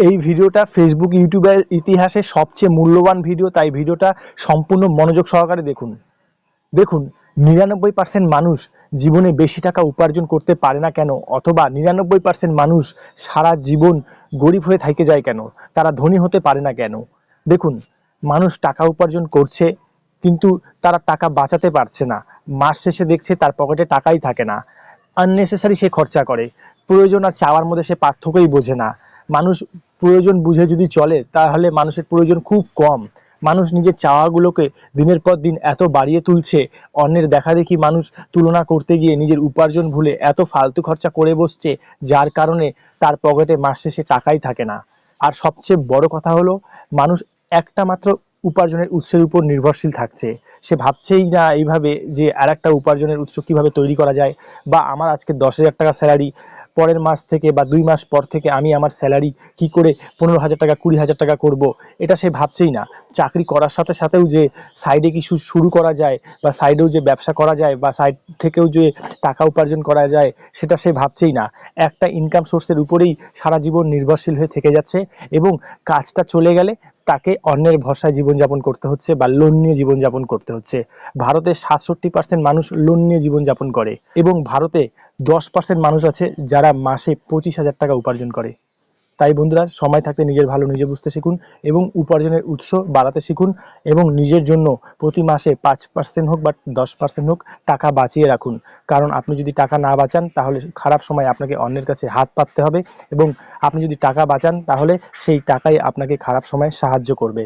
এই ভিডিওটা ফেসবুক ইউটিউবের ইতিহাসে সবচেয়ে মূল্যবান ভিডিও, তাই ভিডিওটা সম্পূর্ণ মনোযোগ সহকারে দেখুন। দেখুন, ৯৯% মানুষ জীবনে বেশি টাকা উপার্জন করতে পারে না কেন, অথবা ৯৯% মানুষ সারা জীবন গরিব হয়ে থেকে যায় কেন, তারা ধনী হতে পারে না কেন। দেখুন, মানুষ টাকা উপার্জন করছে কিন্তু তারা টাকা বাঁচাতে পারছে না। মাস শেষে দেখছে তার পকেটে টাকাই থাকে না, আননেসেসারি সে খরচা করে। প্রয়োজন আর চাওয়ার মধ্যে সে পার্থক্যই বোঝে না। মানুষ প্রয়োজন বুঝে যদি চলে তাহলে মানুষের প্রয়োজন খুব কম। মানুষ নিজের চাওয়াগুলোকে দিনের পর দিন এত বাড়িয়ে তুলছে, অন্যের দেখাদেখি মানুষ তুলনা করতে গিয়ে নিজের উপার্জন ভুলে এত ফালতু খরচা করে বসছে, যার কারণে তার পকেটে মাস শেষে টাকাই থাকে না। আর সবচেয়ে বড় কথা হলো, মানুষ একটা মাত্র উপার্জনের উৎসের উপর নির্ভরশীল থাকছে। সে ভাবছেই না এইভাবে যে আর একটা উপার্জনের উৎস কীভাবে তৈরি করা যায়, বা আমার আজকে ১০,০০০ টাকা স্যালারি, পরের মাস থেকে বা ২ মাস পর থেকে আমি আমার স্যালারি কি করে ১৫,০০০ টাকা ২০,০০০ টাকা করব, এটা সে ভাবছেই না। চাকরি করার সাথে সাথেও যে সাইডে কিছু শুরু করা যায়, বা সাইডেও যে ব্যবসা করা যায়, বা সাইড থেকেও যে টাকা উপার্জন করা যায়, সেটা সে ভাবছেই না। একটা ইনকাম সোর্সের উপরেই সারা জীবন নির্ভরশীল হয়ে থেকে যাচ্ছে, এবং কাজটা চলে গেলে তাকে অন্যের ভরসায় জীবনযাপন করতে হচ্ছে, বা লোন নিয়ে জীবনযাপন করতে হচ্ছে। ভারতের ৬৭% মানুষ লোন নিয়ে জীবনযাপন করে, এবং ভারতে 10% মানুষ আছে যারা মাসে ২৫,০০০ টাকা উপার্জন করে। তাই বন্ধুরা, সময় থাকতে নিজের ভালো নিজে বুঝতে শিখুন, এবং উপার্জনের উৎস বাড়াতে শিখুন, এবং নিজের জন্য প্রতি মাসে 5% হোক বা 10% হোক টাকা বাঁচিয়ে রাখুন। কারণ আপনি যদি টাকা না বাঁচান তাহলে খারাপ সময় আপনাকে অন্যের কাছে হাত পাততে হবে, এবং আপনি যদি টাকা বাঁচান তাহলে সেই টাকাই আপনাকে খারাপ সময়ে সাহায্য করবে।